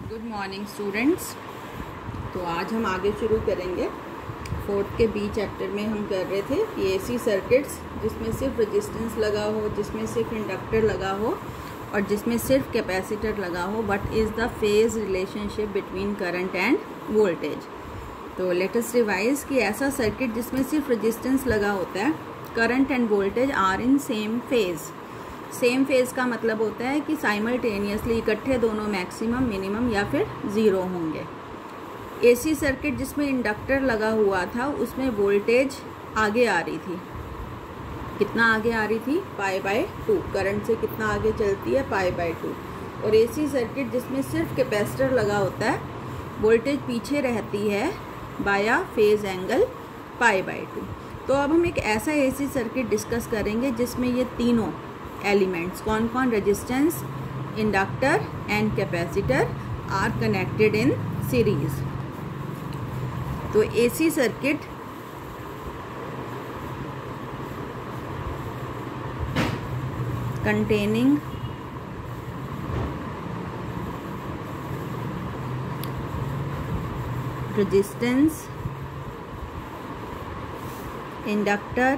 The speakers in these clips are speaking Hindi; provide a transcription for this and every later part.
Good morning students. तो आज हम आगे शुरू करेंगे। फोर्थ के बी चैप्टर में हम कर रहे थे कि एसी सर्किट्स जिसमें सिर्फ रेजिस्टेंस लगा हो, जिसमें सिर्फ इंडक्टर लगा हो और जिसमें सिर्फ कैपेसिटर लगा हो, what is the phase relationship between current and voltage. तो लेट अस रिवाइज कि ऐसा सर्किट जिसमें सिर्फ रेजिस्टेंस लगा होता है, current and voltage are in same phase. Same phase का मतलब होता है कि साइमल्टेनियसली इकट्ठे दोनों मैक्सिमम, मिनिमम या फिर ज़ीरो होंगे। एसी सर्किट जिसमें इंडक्टर लगा हुआ था उसमें वोल्टेज आगे आ रही थी। कितना आगे आ रही थी? π/2। करंट से कितना आगे चलती है? π/2। और एसी सर्किट जिसमें सिर्फ कैपेसिटर लगा होता है, वोल्टेज पीछे रहती है बाया फेज एंगल π/2। तो अब हम एक ऐसा एसी सर्किट डिस्कस करेंगे जिसमें ये तीनों एलिमेंट्स कौन कौन, resistance, inductor and capacitor are connected in series. तो AC circuit containing resistance, inductor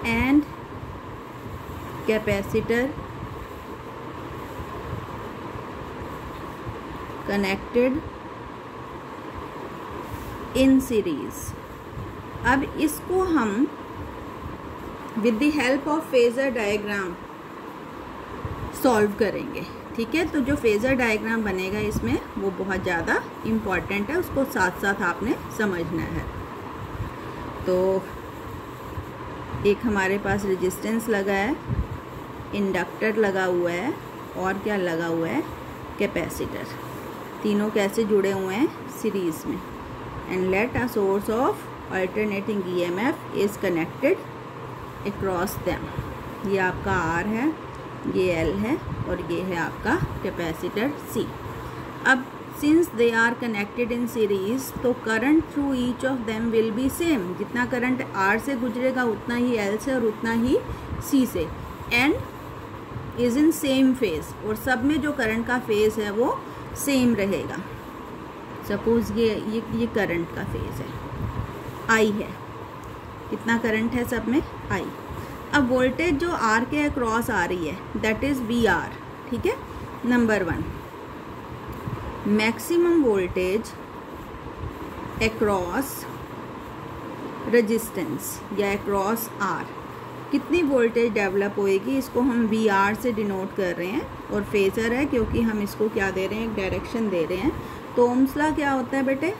and capacitor connected in series। अब इसको हम with the help of phasor diagram solve करेंगे। ठीक है, तो जो फेजर डायग्राम बनेगा इसमें वो बहुत ज़्यादा इम्पॉर्टेंट है, उसको साथ साथ आपने समझना है। तो एक हमारे पास रेजिस्टेंस लगा है, इंडक्टर लगा हुआ है और क्या लगा हुआ है? कैपेसिटर। तीनों कैसे जुड़े हुए हैं? सीरीज में। And let a source of alternating EMF is connected across them. ये आपका आर है, ये एल है और ये है आपका कैपेसिटर सी। अब since they are connected in series, तो current through each of them will be same. जितना करंट आर से गुजरेगा उतना ही एल से और उतना ही सी से, and is in same phase. और सब में जो करंट का फेज है वो सेम रहेगा। सपोज ये करंट का फेज है, आई है। कितना करंट है सब में? आई। अब वोल्टेज जो आर के अक्रॉस आ रही है दैट इज वी आर। ठीक है, number 1 maximum voltage across resistance या अक्रॉस आर। कितनी वोल्टेज डेवलप होएगी, इसको हम वी आर से डिनोट कर रहे हैं और फेजर है क्योंकि हम इसको क्या दे रहे हैं? एक डायरेक्शन दे रहे हैं। तो ओम्स लॉ क्या होता है बेटे?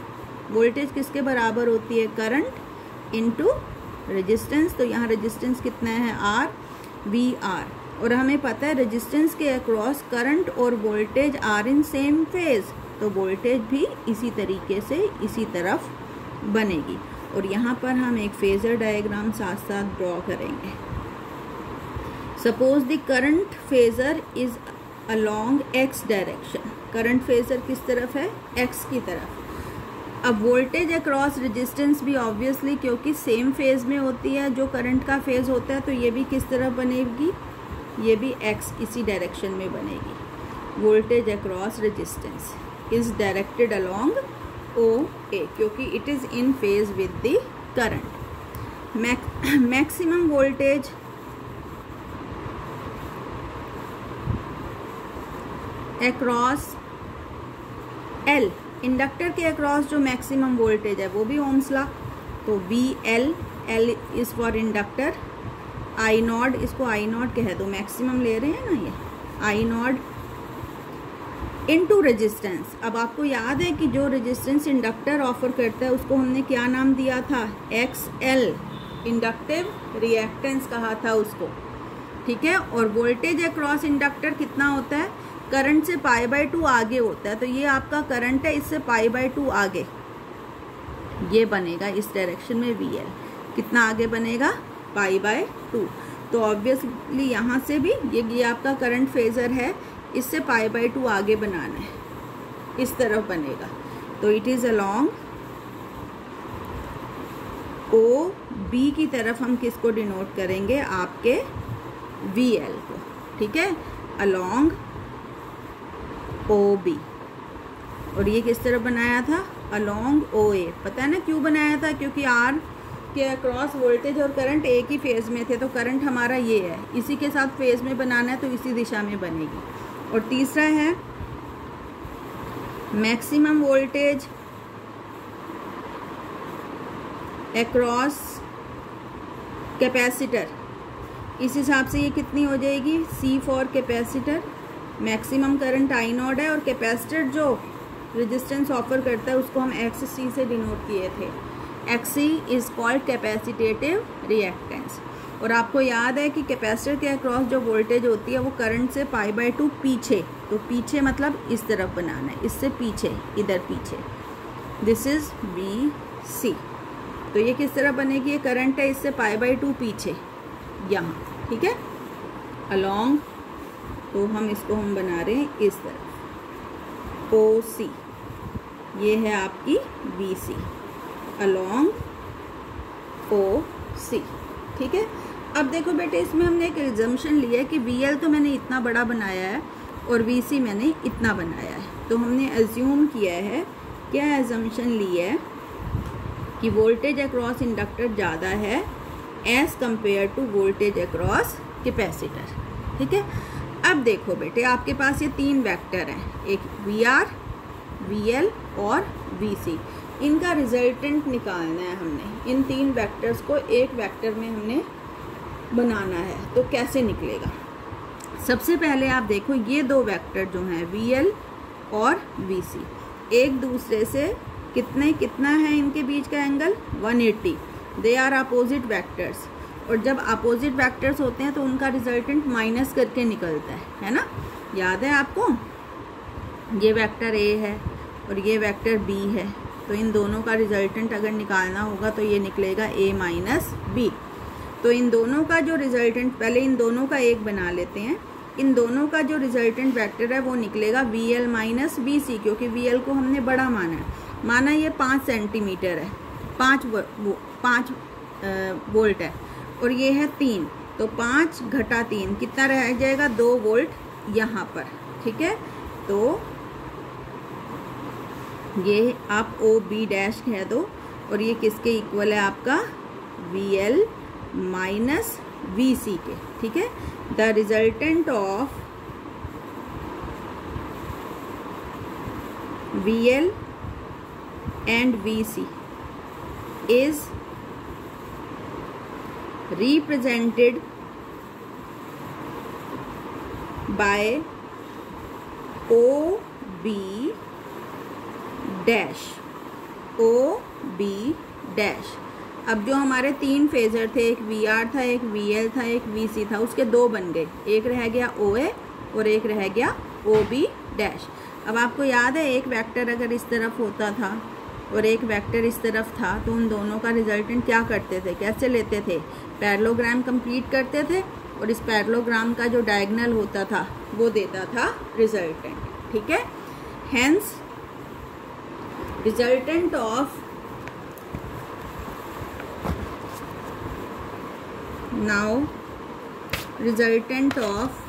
वोल्टेज किसके बराबर होती है? Current into resistance. तो यहाँ रेजिस्टेंस कितना है? R, V R. और हमें पता है रेजिस्टेंस के अक्रॉस करंट और voltage are in same phase, तो वोल्टेज भी इसी तरीके से इसी तरफ बनेगी। और यहाँ पर हम एक फेजर डायग्राम साथ साथ ड्रॉ करेंगे। Suppose the current phasor is along x direction. Current phasor किस तरफ है? एक्स की तरफ। अब वोल्टेज अक्रॉस रेजिस्टेंस भी ऑब्वियसली क्योंकि सेम फेज में होती है जो करंट का फेज होता है, तो ये भी किस तरफ बनेगी? ये भी एक्स इसी डायरेक्शन में बनेगी। Voltage across resistance is directed along O A क्योंकि it is in phase with the current. Maximum voltage across L. Inductor के अक्रॉस जो मैक्सिमम वोल्टेज है वो भी ओम्स लॉ। तो V L, L is for inductor, I naught, इसको आई नॉट कह दो, मैक्सिमम ले रहे हैं ना ये, आई नॉट इनटू रेजिस्टेंस। अब आपको याद है कि जो रेजिस्टेंस इंडक्टर ऑफर करता है उसको हमने क्या नाम दिया था? एक्स एल, इंडक्टिव रिएक्टेंस कहा था उसको। ठीक है, और वोल्टेज अक्रॉस इंडक्टर कितना होता है? करंट से π/2 आगे होता है। तो ये आपका करंट है, इससे π/2 आगे ये बनेगा इस डायरेक्शन में वी एल। कितना आगे बनेगा? π/2। तो ऑब्वियसली यहाँ से भी ये आपका करंट फेजर है, इससे π/2 आगे बनाना है, इस तरफ बनेगा। तो it is along O B की तरफ हम किसको डिनोट करेंगे? आपके वी एल को। ठीक है, अलोंग OB। और ये किस तरफ बनाया था? Along OA। पता है ना क्यों बनाया था? क्योंकि R के अक्रॉस वोल्टेज और करंट एक ही फेज़ में थे, तो करंट हमारा ये है, इसी के साथ फेज़ में बनाना है तो इसी दिशा में बनेगी। और तीसरा है मैक्सिमम वोल्टेज अक्रॉस कैपेसिटर। इस हिसाब से ये कितनी हो जाएगी? C for capacitor. Maximum current I0 है और कैपेसिटर जो रेजिस्टेंस ऑफर करता है उसको हम XC से डिनोट किए थे। XC is called capacitative reactance. और आपको याद है कि कैपेसिटर के अक्रॉस जो वोल्टेज होती है वो करंट से π/2 पीछे, तो पीछे मतलब इस तरफ बनाना है, इससे पीछे, इधर पीछे। This is VC। तो ये किस तरह बनेगी? ये करंट है, इससे π/2 पीछे यहाँ, ठीक है, अलोंग। तो हम बना रहे हैं इस तरफ OC। ये है आपकी VC अलोंग OC, ठीक है। अब देखो बेटे, इसमें हमने एक एग्जम्पशन लिया है कि VL तो मैंने इतना बड़ा बनाया है और VC मैंने इतना बनाया है। तो हमने एज्यूम किया है, क्या एजम्पशन लिया है कि वोल्टेज अक्रॉस इंडक्टर ज़्यादा है as compare to voltage across capacitor, ठीक है। अब देखो बेटे, आपके पास ये 3 वेक्टर हैं, एक VR, VL और VC। इनका रिजल्टेंट निकालना है हमने। इन 3 वेक्टर्स को एक वेक्टर में हमने बनाना है, तो कैसे निकलेगा? सबसे पहले आप देखो, ये 2 वेक्टर जो हैं VL और VC, एक दूसरे से कितना है इनके बीच का angle? 180। They are opposite vectors. और जब अपोजिट वेक्टर्स होते हैं तो उनका रिजल्टेंट माइनस करके निकलता है ना? याद है आपको? ये वेक्टर A है और ये वेक्टर B है, तो इन दोनों का रिजल्टेंट अगर निकालना होगा तो ये निकलेगा A माइनस B। तो इन दोनों का जो रिजल्टेंट, पहले इन दोनों का एक बना लेते हैं। इन दोनों का जो रिजल्टेंट वेक्टर है वो निकलेगा VL माइनस VC, क्योंकि VL को हमने बड़ा माना ये 5 सेंटीमीटर है, 5 वोल्ट है, और ये है 3, तो 5 घटा 3 कितना रह जाएगा? 2 वोल्ट यहाँ पर, ठीक है। तो ये आप OB डैश कह दो, और ये किसके इक्वल है? आपका VL माइनस VC के, ठीक है। The resultant of VL and VC is represented by OB dash, OB dash। अब जो हमारे 3 फेजर थे, एक VR था, एक VL था, एक VC था, उसके 2 बन गए, एक रह गया OA और एक रह गया OB डैश। अब आपको याद है, एक वेक्टर अगर इस तरफ होता था और एक वेक्टर इस तरफ था, तो उन दोनों का रिजल्टेंट क्या करते थे, कैसे लेते थे? पैरेललोग्राम कंप्लीट करते थे, और इस पैरेललोग्राम का जो डायगोनल होता था वो देता था रिजल्टेंट, ठीक है। Hence resultant of, now resultant of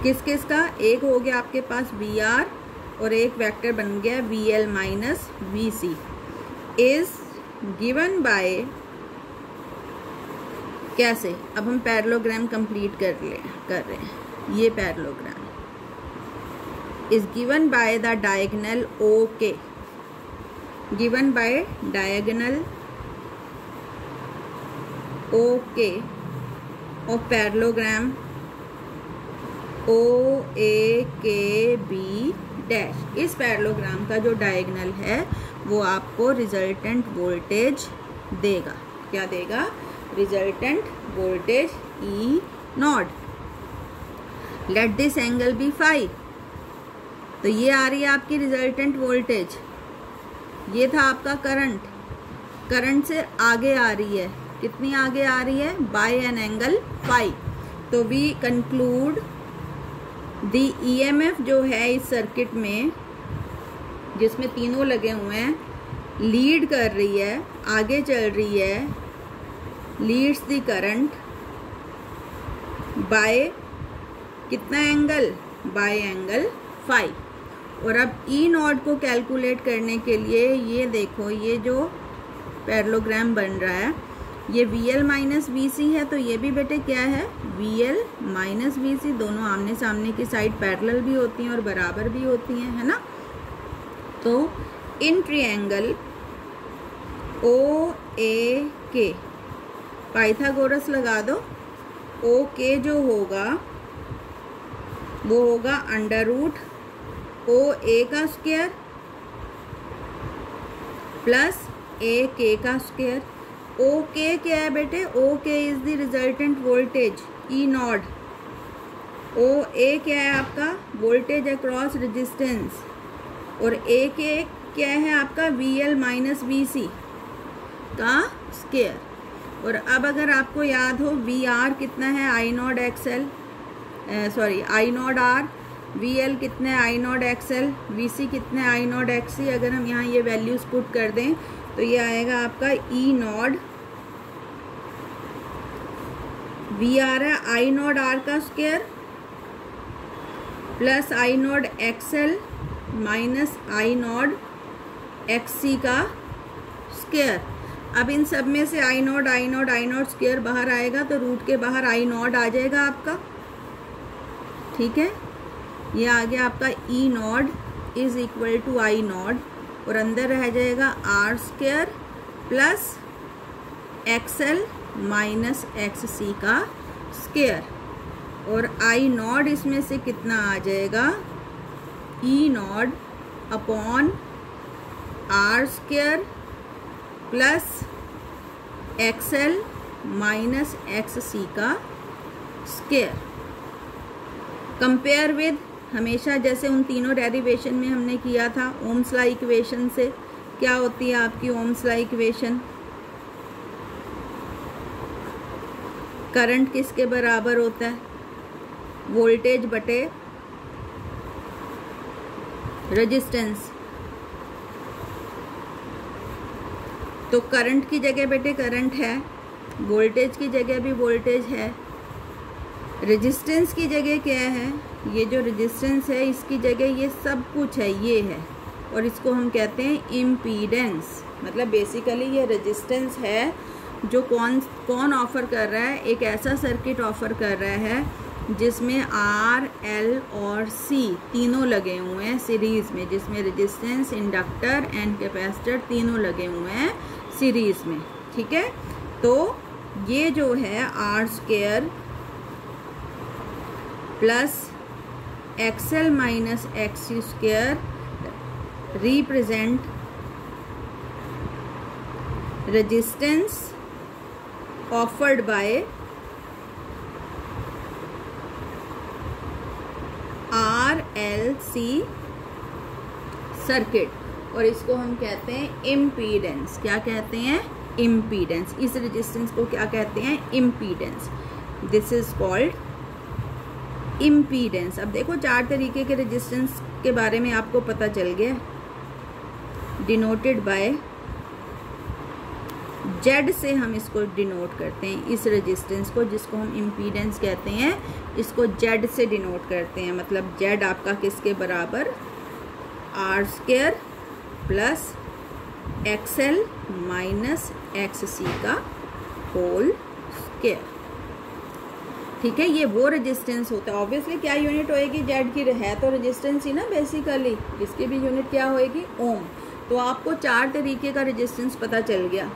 किस का? एक हो गया आपके पास VR और एक वेक्टर बन गया VL minus VC, is given by, कैसे? अब हम पैरेललोग्राम कंप्लीट कर रहे हैं। ये parallelogram is given by the diagonal OK, given by diagonal OK of parallelogram OAKB dash. इस पैरेललोग्राम का जो डायगोनल है वो आपको रिजल्टेंट वोल्टेज देगा। क्या देगा? Resultant voltage E0। Let this angle be phi. तो ये आ रही है आपकी रिजल्टेंट वोल्टेज। ये था आपका करंट, करंट से आगे आ रही है, कितनी आगे आ रही है? By an angle phi. तो वी कंक्लूड दी EMF जो है इस सर्किट में, जिसमें तीनों लगे हुए हैं, लीड कर रही है, आगे चल रही है, लीड्स द करंट बाय कितना एंगल, बाय एंगल फाई। और अब ई नॉट को कैलकुलेट करने के लिए ये देखो, ये जो पैरेललोग्राम बन रहा है ये VL माइनस VC है, तो ये भी बेटे क्या है, VL माइनस VC। दोनों आमने सामने की साइड पैरेलल भी होती हैं और बराबर भी होती हैं, है ना। तो इन ट्रायंगल OAK पाइथागोरस लगा दो। OK जो होगा वो होगा अंडर रूट OA का स्क्वायर प्लस AK का स्क्वायर। OK क्या है बेटे, OK is the resultant voltage E not. OA क्या है आपका, वोल्टेज अक्रॉस रेजिस्टेंस। और AK क्या है आपका, VL माइनस VC का स्क्वायर। और अब अगर आपको याद हो VR कितना है, I not XL, sorry I not R, VL कितने I नॉट XL, VC कितने I नॉट XC। अगर हम यहाँ ये वैल्यूज पुट कर दें तो ये आएगा आपका E नॉट, VR है I नॉट R का square plus I not XL minus I not XC का स्क्वायर। अब इन सब में से I नॉट स्क्वायर बाहर आएगा तो रूट के बाहर I नॉट आ जाएगा आपका, ठीक है। ये आ गया आपका E naught is equal to I naught और अंदर रह जाएगा R square plus XL minus XC का स्क्वायर। और I नॉट इसमें से कितना आ जाएगा, E नॉट upon R square plus XL minus XC का स्क्वायर। कंपेयर विद, हमेशा जैसे उन तीनों डेरिवेशन में हमने किया था ओम्स लॉ इक्वेशन से, क्या होती है आपकी ओम्स लॉ इक्वेशन, करंट किसके बराबर होता है, वोल्टेज बटे रेजिस्टेंस। तो करंट की जगह बेटे करंट है, वोल्टेज की जगह भी वोल्टेज है, रेजिस्टेंस की जगह क्या है, ये जो रेजिस्टेंस है इसकी जगह ये सब कुछ है, ये है। और इसको हम कहते हैं इम्पीडेंस। मतलब बेसिकली ये रेजिस्टेंस है जो कौन ऑफर कर रहा है, एक ऐसा सर्किट ऑफर कर रहा है जिसमें R, L और C तीनों लगे हुए हैं सीरीज़ में, जिसमें रेजिस्टेंस, इंडक्टर एंड कैपेसिटर तीनों लगे हुए हैं सीरीज़ में, ठीक है। तो ये जो है R square plus XL minus XC square represent resistance offered by RLC circuit, और इसको हम कहते हैं इम्पीडेंस। क्या कहते हैं, इम्पीडेंस। इस रेजिस्टेंस को क्या कहते हैं, impedance. This is called impedance. अब देखो 4 तरीके के रेजिस्टेंस के बारे में आपको पता चल गया, डिनोटेड बाय जेड से हम इसको डिनोट करते हैं, इस रेजिस्टेंस को जिसको हम इम्पीडेंस कहते हैं, इसको जेड से डिनोट करते हैं। मतलब जेड आपका किसके बराबर, R square plus XL minus XC का होल स्क्वायर, ठीक है। ये वो रेजिस्टेंस होता है। ऑब्वियसली क्या यूनिट होएगी, जेड की है तो रेजिस्टेंस ही ना बेसिकली, इसकी भी यूनिट क्या होएगी, ओम। तो आपको 4 तरीके का रेजिस्टेंस पता चल गया।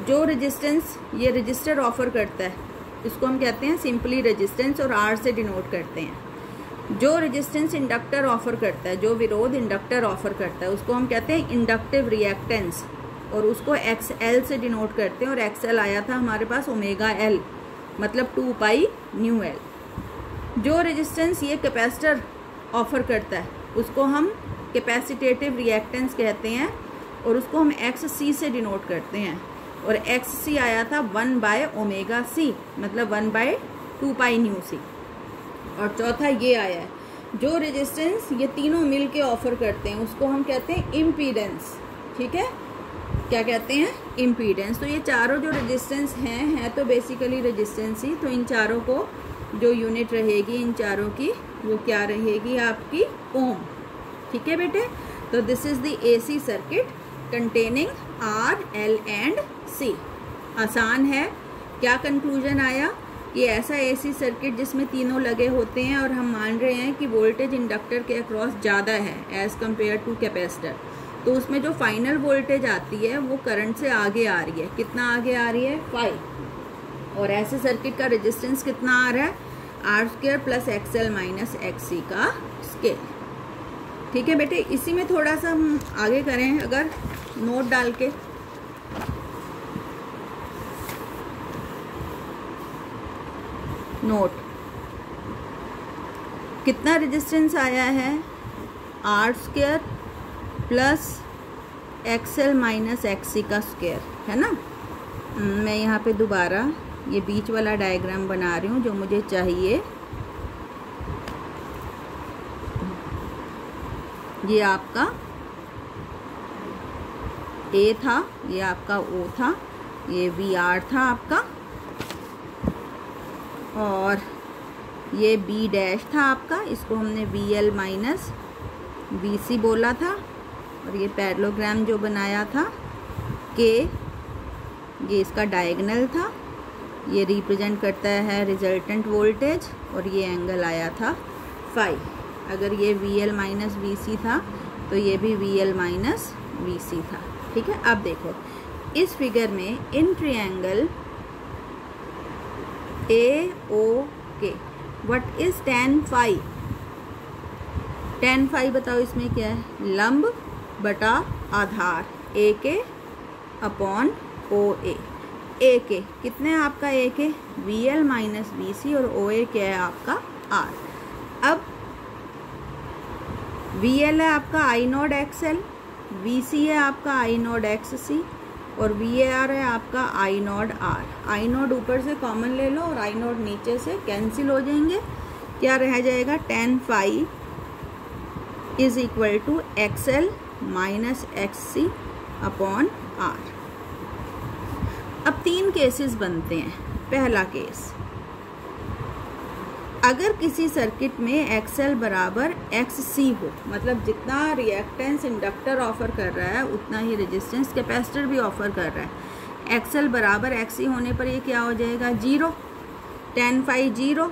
जो रेजिस्टेंस ये रजिस्टर ऑफर करता है इसको हम कहते हैं सिंपली रेजिस्टेंस और R से डिनोट करते हैं। जो रेजिस्टेंस इंडक्टर ऑफर करता है, जो विरोध इंडक्टर ऑफर करता है, उसको हम कहते हैं इंडक्टिव रिएक्टेंस और उसको XL से डिनोट करते हैं। और XL आया था हमारे पास ओमेगा L, मतलब 2 पाई न्यू L। जो रेजिस्टेंस ये कैपेसिटर ऑफर करता है उसको हम कैपेसिटेटिव रिएक्टेंस कहते हैं और उसको हम XC से डिनोट करते हैं। और XC आया था 1 बाय ओमेगा C, मतलब 1 बाय 2 पाई न्यू C। और चौथा ये आया है, जो रेजिस्टेंस ये तीनों मिल के ऑफर करते हैं उसको हम कहते हैं इम्पीडेंस, ठीक है। क्या कहते हैं, इम्पीडेंस। तो ये चारों जो रेजिस्टेंस हैं तो बेसिकली रेजिस्टेंस ही। तो इन चारों को जो यूनिट रहेगी इन चारों की वो क्या रहेगी आपकी, ओम। ठीक है बेटे। तो this is the AC circuit containing R, L and C। आसान है। क्या कंक्लूजन आया, ये ऐसा AC सर्किट जिसमें तीनों लगे होते हैं और हम मान रहे हैं कि वोल्टेज इंडक्टर के अक्रॉस ज़्यादा है एज कम्पेयर टू कैपेसिटर, तो उसमें जो फाइनल वोल्टेज आती है वो करंट से आगे आ रही है। कितना आगे आ रही है, 5। और ऐसे सर्किट का रेजिस्टेंस कितना आ रहा है, R² plus XL minus XC का स्केल। ठीक है बेटे। इसी में थोड़ा सा हम आगे करें अगर नोट डाल के, नोट कितना रेजिस्टेंस आया है, R² plus XL minus XC का स्क्वायर, है ना। मैं यहाँ पे दोबारा ये बीच वाला डायग्राम बना रही हूँ जो मुझे चाहिए। ये आपका A था, ये आपका O था, ये VR था आपका, और ये B डैश था आपका, इसको हमने VL माइनस VC बोला था। और ये पैरेललोग्राम जो बनाया था K, ये इसका डायगोनल था, ये रिप्रेजेंट करता है रिजल्टेंट वोल्टेज, और ये एंगल आया था फाई। अगर ये VL माइनस VC था तो ये भी VL माइनस VC था। ठीक है। अब देखो इस फिगर में in triangle AOK what is tan phi, tan phi बताओ इसमें क्या है, लंब बटा आधार AK अपॉन OA। AK कितने हैं आपका, AK VL माइनस VC, और OA क्या है आपका R। अब VL है आपका I नोड XL, VC है आपका I नोड XC, और VAR है आपका I node R। I node ऊपर से कॉमन ले लो और I नोड नीचे से कैंसिल हो जाएंगे। क्या रह जाएगा, tan phi is equal to XL minus XC upon R। अब 3 केसेस बनते हैं। पहला केस, अगर किसी सर्किट में XL बराबर XC हो, मतलब जितना रिएक्टेंस इंडक्टर ऑफर कर रहा है उतना ही रेजिस्टेंस कैपेसिटर भी ऑफर कर रहा है। XL बराबर XC होने पर ये क्या हो जाएगा, 0, tan फाई 0।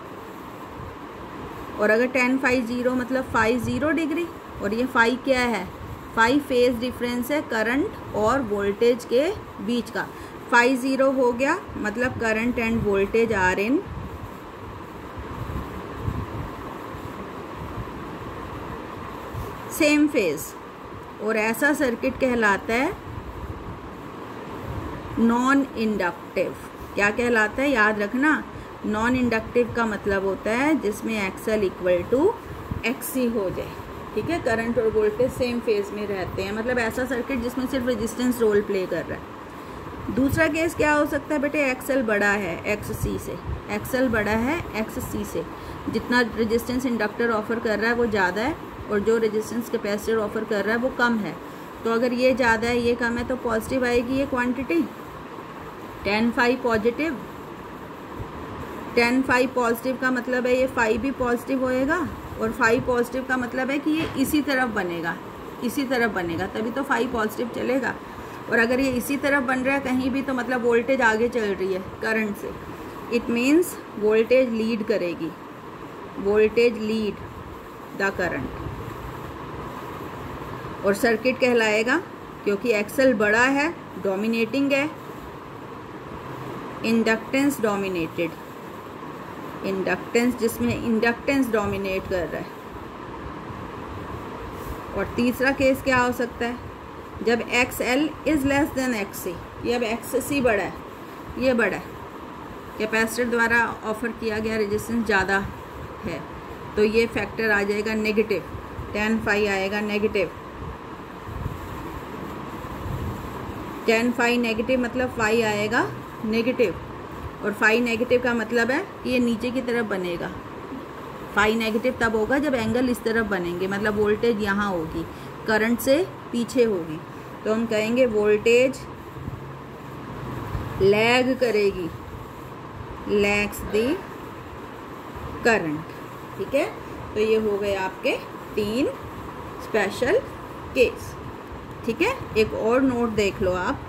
और अगर tan फाई 0 मतलब फाई 0 डिग्री, और ये फाई क्या है, फाई फेज डिफरेंस है करंट और वोल्टेज के बीच का। फाई 0 हो गया मतलब current and voltage are in same phase, और ऐसा सर्किट कहलाता है नॉन इंडक्टिव। क्या कहलाता है, याद रखना, नॉन इंडक्टिव का मतलब होता है जिसमें XL इक्वल टू XC हो जाए। ठीक है। करंट और वोल्टेज सेम फेज में रहते हैं, मतलब ऐसा सर्किट जिसमें सिर्फ रेजिस्टेंस रोल प्ले कर रहा है। दूसरा केस क्या हो सकता है बेटे, XL बड़ा है XC से, XL बड़ा है XC से, जितना रेजिस्टेंस इंडक्टर ऑफर कर रहा है वो ज़्यादा है और जो रेजिस्टेंस कैपेसिटर ऑफर कर रहा है वो कम है। तो अगर ये ज़्यादा है ये कम है तो पॉजिटिव आएगी ये quantity, tan phi positive. tan phi positive का मतलब है ये फाई भी पॉजिटिव होएगा, और फाई पॉजिटिव का मतलब है कि ये इसी तरफ बनेगा, इसी तरफ बनेगा, तभी तो फाई पॉजिटिव चलेगा। और अगर ये इसी तरफ बन रहा है कहीं भी तो मतलब वोल्टेज आगे चल रही है करंट से, इट मीन्स वोल्टेज लीड करेगी, वोल्टेज लीड द करंट, और सर्किट कहलाएगा, क्योंकि XL बड़ा है, डोमिनेटिंग है, इंडक्टेंस डोमिनेटेड, इंडक्टेंस जिसमें इंडक्टेंस डोमिनेट कर रहा है। और तीसरा केस क्या हो सकता है, जब XL is less than XC, ये अब XC बड़ा है, ये बड़ा है, कैपेसिटर द्वारा ऑफर किया गया रेजिस्टेंस ज़्यादा है, तो ये फैक्टर आ जाएगा नेगेटिव, tan फाई आएगा नेगेटिव। tan फाई नेगेटिव मतलब फाई आएगा नेगेटिव, और फाई नेगेटिव का मतलब है कि ये नीचे की तरफ बनेगा। फाई नेगेटिव तब होगा जब एंगल इस तरफ बनेंगे, मतलब वोल्टेज यहाँ होगी, करंट से पीछे होगी। तो हम कहेंगे वोल्टेज लैग करेगी, लैग्स दी करंट। ठीक है, तो ये हो गए आपके 3 स्पेशल केस। ठीक है, एक और नोट देख लो आप।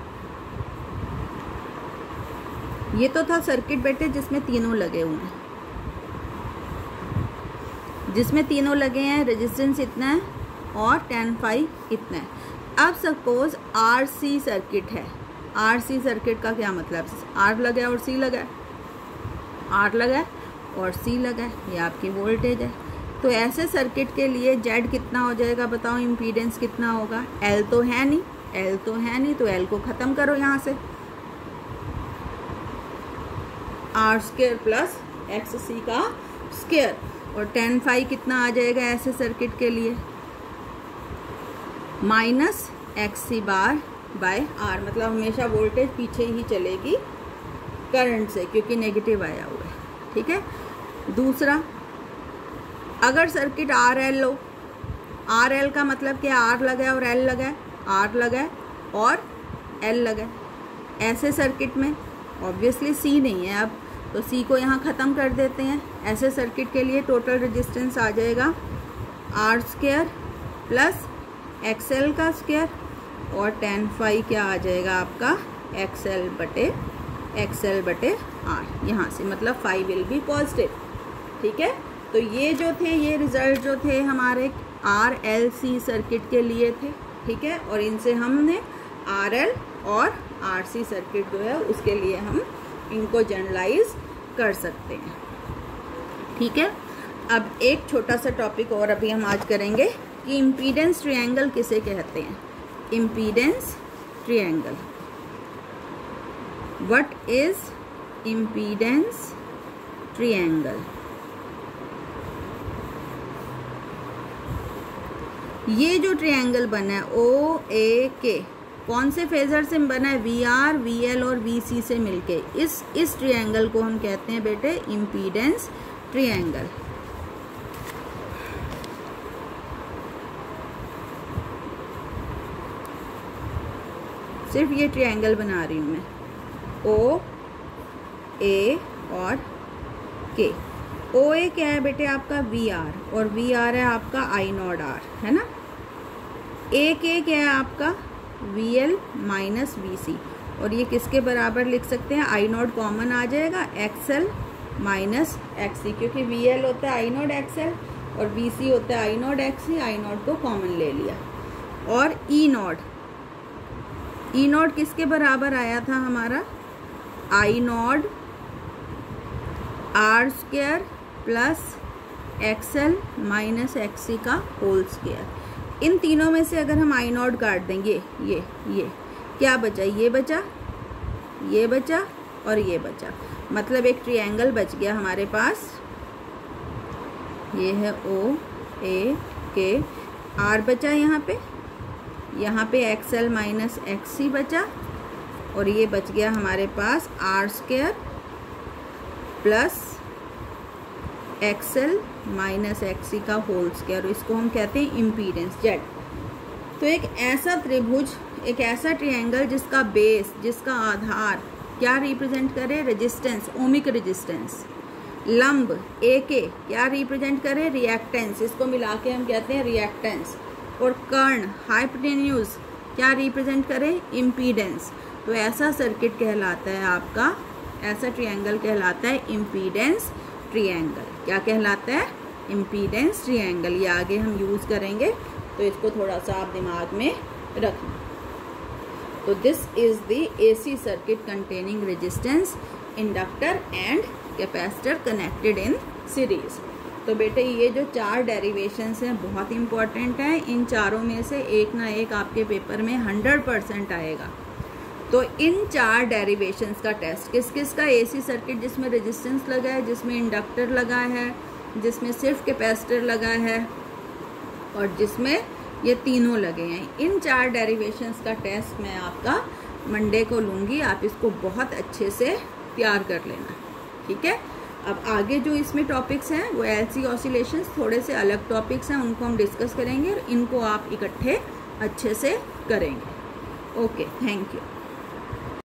ये तो था सर्किट बेटे जिसमें तीनों लगे हुए हैं, जिसमें तीनों लगे हैं, रेजिस्टेंस इतना है और tan phi इतना है। अब सपोज RC सर्किट है। RC सर्किट का क्या मतलब, R लगा है और C लगा है, R लगा है और C लगा है, ये आपकी वोल्टेज है। तो ऐसे सर्किट के लिए Z कितना हो जाएगा बताओ, इम्पीडेंस कितना होगा? L तो है नहीं, L तो है नहीं, तो L को ख़त्म करो यहाँ से, R² प्लस XC का स्क्वायर, और tan phi कितना आ जाएगा ऐसे सर्किट के लिए, माइनस XC बार बाय R। मतलब हमेशा वोल्टेज पीछे ही चलेगी करंट से, क्योंकि नेगेटिव आया हुआ है। ठीक है, दूसरा, अगर सर्किट RL लो, RL का मतलब क्या, R लगा है और L लगा है, R लगा है और L लगा है। ऐसे सर्किट में ऑब्वियसली C नहीं है, अब तो C को यहाँ ख़त्म कर देते हैं। ऐसे सर्किट के लिए टोटल रेजिस्टेंस आ जाएगा R² प्लस XL का स्क्वायर, और tan phi क्या आ जाएगा आपका, XL बटे R। यहाँ से मतलब phi विल बी पॉजिटिव। ठीक है, तो ये जो थे, ये रिजल्ट जो थे हमारे RLC सर्किट के लिए थे। ठीक है, और इनसे हमने RL और RC सर्किट जो है उसके लिए हम इनको जनरलाइज कर सकते हैं। ठीक है, अब एक छोटा सा टॉपिक और अभी हम आज करेंगे कि इम्पीडेंस ट्रायंगल किसे कहते हैं। Impedance triangle, what is impedance triangle? ये जो ट्रायंगल बना है OAK, कौन से फेजर से बना है? VR, VL और VC से मिलके इस ट्रायंगल को हम कहते हैं बेटे इम्पीडेंस ट्रायंगल। सिर्फ ये ट्रायंगल बना रही हूँ मैं, O, A और K। OA क्या है बेटे आपका VR, और VR है आपका I0R, है ना। AK क्या है आपका VL माइनस VC, और ये किसके बराबर लिख सकते हैं, I0 कॉमन आ जाएगा, XL माइनस XC, क्योंकि VL होता है I0 XL और VC होता है I0 XC, I0 को कॉमन ले लिया। और E0 किसके बराबर आया था हमारा, I0 R² plus XL minus XC का होल स्क्वायर। इन तीनों में से अगर हम I0 काट देंगे, ये क्या बचा, ये बचा और ये बचा, मतलब एक ट्रायंगल बच गया हमारे पास। ये है OAK, R बचा यहाँ पे XL माइनस XC बचा, और ये बच गया हमारे पास R² plus XL minus XC का होल स्क्वायर, इसको हम कहते हैं इम्पीडेंस Z। तो एक ऐसा त्रिभुज, एक ऐसा ट्रायंगल जिसका बेस, जिसका आधार क्या रिप्रेजेंट करे, रेजिस्टेंस, ओमिक रेजिस्टेंस। लंब AK क्या रिप्रेजेंट करे, रिएक्टेंस, इसको मिला के हम कहते हैं रिएक्टेंस। और कर्ण हाइपोटेन्यूज क्या रिप्रेजेंट करे, इम्पीडेंस। तो ऐसा सर्किट कहलाता है आपका, ऐसा ट्रायंगल कहलाता है इम्पीडेंस ट्रायंगल। क्या कहलाता है, इम्पीडेंस ट्रायंगल। ये आगे हम यूज़ करेंगे, तो इसको थोड़ा सा आप दिमाग में रखना। तो this is the AC circuit containing resistance, inductor and capacitor connected in series. तो बेटे ये जो 4 डेरिवेशंस हैं बहुत इंपॉर्टेंट हैं। इन चारों में से एक ना एक आपके पेपर में 100% आएगा। तो इन 4 डेरिवेशंस का टेस्ट किस किस का, AC सर्किट जिसमें रेजिस्टेंस लगा है, जिसमें इंडक्टर लगा है, जिसमें सिर्फ कैपेसिटर लगा है, और जिसमें ये तीनों लगे हैं, इन 4 डेरिवेशंस का टेस्ट मैं आपका मंडे को लूँगी। आप इसको बहुत अच्छे से तैयार कर लेना, ठीक है। अब आगे जो इसमें टॉपिक्स हैं वो LC ऑसिलेशंस, थोड़े से अलग टॉपिक्स हैं, उनको हम डिस्कस करेंगे और इनको आप इकट्ठे अच्छे से करेंगे। Okay, thank you.